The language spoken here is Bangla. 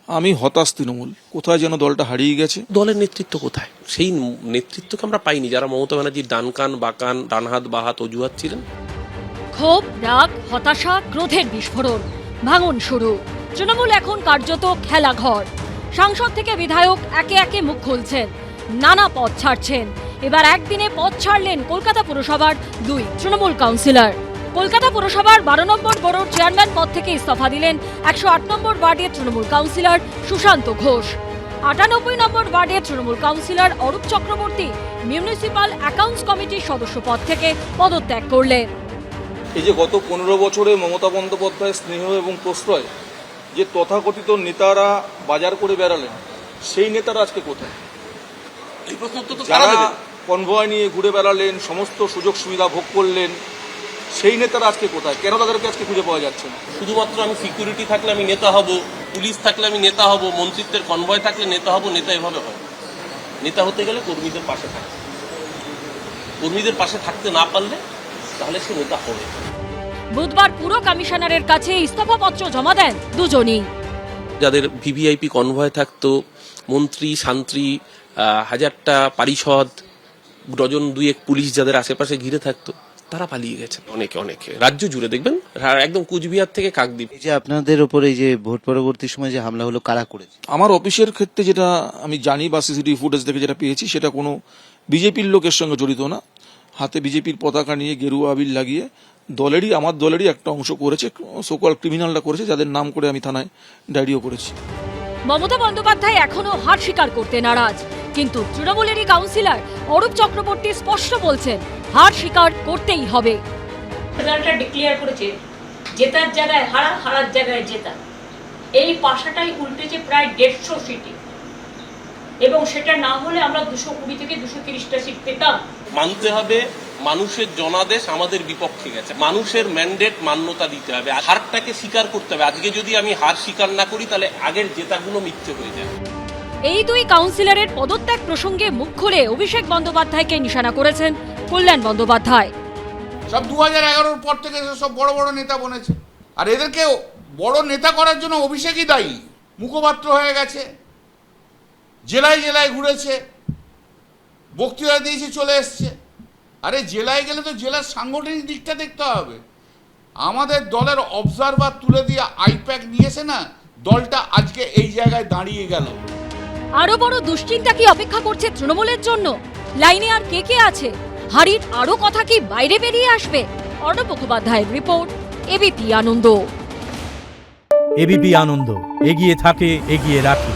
আমি হতাশ তৃণমূল, কোথায় যেন দলটা হারিয়ে গেছে। দলের নেতৃত্ব কোথায়? সেই নেতৃত্বকে আমরা পাইনি, যারা মমতা ব্যানার্জির ডান কান বাকান, ডান হাত বা হাত অজুহাত ছিলেন। ক্ষোভ, রাগ, হতাশা, ক্রোধের বিস্ফোরণ, ভাঙন শুরু। তৃণমূল এখন কার্যত খেলাঘর। সাংসদ থেকে বিধায়ক একে একে মুখ খুলছেন, নানা পদ ছাড়ছেন। এবার একদিনে পদ ছাড়লেন কলকাতা পুরসভার 2 তৃণমূল কাউন্সিলর। কলকাতা পুরসভার 12 নম্বর বড়োর চেয়ারম্যান পদ থেকে ইস্তফা দিলেন 108 নম্বর ওয়ার্ডের তৃণমূল কাউন্সিলর সুশান্ত ঘোষ। 98 নম্বর ওয়ার্ডের Trinamool councillor Arup Chakraborty municipal accounts কমিটির সদস্য পদ থেকে পদত্যাগ করলেন। এই যে গত 15 বছরে মমতা বন্দ্যোপাধ্যায়ের স্নেহ এবং প্রশ্রয় যে তথাকথিত নেতারা বাজার করে বেড়ালেন, সেই নেতারা আজকে কোথায়? এই প্রশ্ন তো যারা কনভয় নিয়ে ঘুরে বেড়ালেন, সমস্ত সুযোগ সুবিধা ভোগ করলেন, সেই নেতারা আজকে কোথায়? কেন তাদেরকে আজকে খুঁজে পাওয়া যাচ্ছে না? শুধুমাত্র আমি সিকিউরিটি থাকলে আমি নেতা হব, পুলিশ থাকলে আমি নেতা হব, মন্ত্রিত্বের কনভয় থাকলে নেতা হব, নেতা এভাবে হয়। নেতা হতে গেলে কর্মীদের পাশে থাকতে, কর্মীদের পাশে থাকতে না পারলে তাহলে সে নেতা হবে। বুধবার পুরো কমিশনারের কাছে ইস্তফাপত্র জমা দেন দুজনই। যাদের ভিভিআইপি কনভয় থাকতো, মন্ত্রী শান্ত্রী, হাজারটা পারিষদ, ডজন 2-1 পুলিশ যাদের আশেপাশে ঘিরে থাকতো, তারা পালিয়ে গেছেন। অনেকে রাজ্য জুড়ে দেখবেন, একদম কুচবিহার থেকে কাকদ্বীপ। এই যে আপনাদের উপরে এই যে ভোট পরবর্তী সময় যে হামলা হলো, কারা করেছে? আমার অফিসের ক্ষেত্রে যেটা আমি জানি বা সিসিটিভি ফুটেজ থেকে যেটা পেয়েছি, সেটা কোনো বিজেপির লোকের সঙ্গে জড়িত না। হাতে বিজেপির পতাকা নিয়ে গেরুয়া আবির লাগিয়ে আমার দলেরই একটা অংশ করেছে, সকল ক্রিমিনালরা করেছে, যাদের নাম করে আমি থানায় ডায়েরিও করেছি। মমতা বন্দ্যোপাধ্যায় এখনো হার স্বীকার করতে নারাজ, কিন্তু তৃণমূলেরই কাউন্সিলর অরূপ চক্রবর্তী স্পষ্ট বলছেন হার স্বীকার করতেই হবে। রেজাল্টটা ডিক্লেয়ার করেছে, জেতার জায়গায় হারা, হারার জায়গায় জেতা। এই পাশাটাই উল্টেছে প্রায় 150 সিটে, এবং সেটা না হলে আমরা 220 থেকে 230টা সিট পেতাম। মানতে হবে মানুষের জনাদেশ আমাদের বিপক্ষে গেছে, মানুষের ম্যান্ডেট মান্যতা দিতে হবে, হারটাকে স্বীকার করতে হবে। আজকে যদি আমি হার স্বীকার না করি তাহলে আগের জেতাগুলো মিথ্যে হয়ে যায়। এই 2 কাউন্সিলরের পদত্যাগ প্রসঙ্গে মুখ খুলে অভিষেক বন্দ্যোপাধ্যায়কে নিশানা করেছেন কল্যাণ বন্দ্যোপাধ্যায়। সব 2011-র পর থেকে সব বড় বড় নেতা বনেছে, আর এদেরকে বড় নেতা করার জন্য অভিষেকই দায়ী। মুখপাত্র হয়ে গেছে, জেলায় জেলায় ঘুরেছে, বক্তৃতা দিয়েছে, চলে এসছে। আরে জেলায় গেলে তো জেলার সাংগঠনিক দিকটা দেখতে হবে। আমাদের দলের অবজারভার তুলে দিয়ে আইপ্যাক নিয়েছে না, দলটা আজকে এই জায়গায় দাঁড়িয়ে গেল। আরো বড় দুশ্চিন্তা কি অপেক্ষা করছে তৃণমূলের জন্য? লাইনে আর কে আছে? হারির আরো কথা কি বাইরে বেরিয়ে আসবে? অর্ণব মুখোপাধ্যায়ের রিপোর্ট, এবিপি আনন্দ। এবিপি আনন্দ, এগিয়ে থাকে, এগিয়ে রাখে।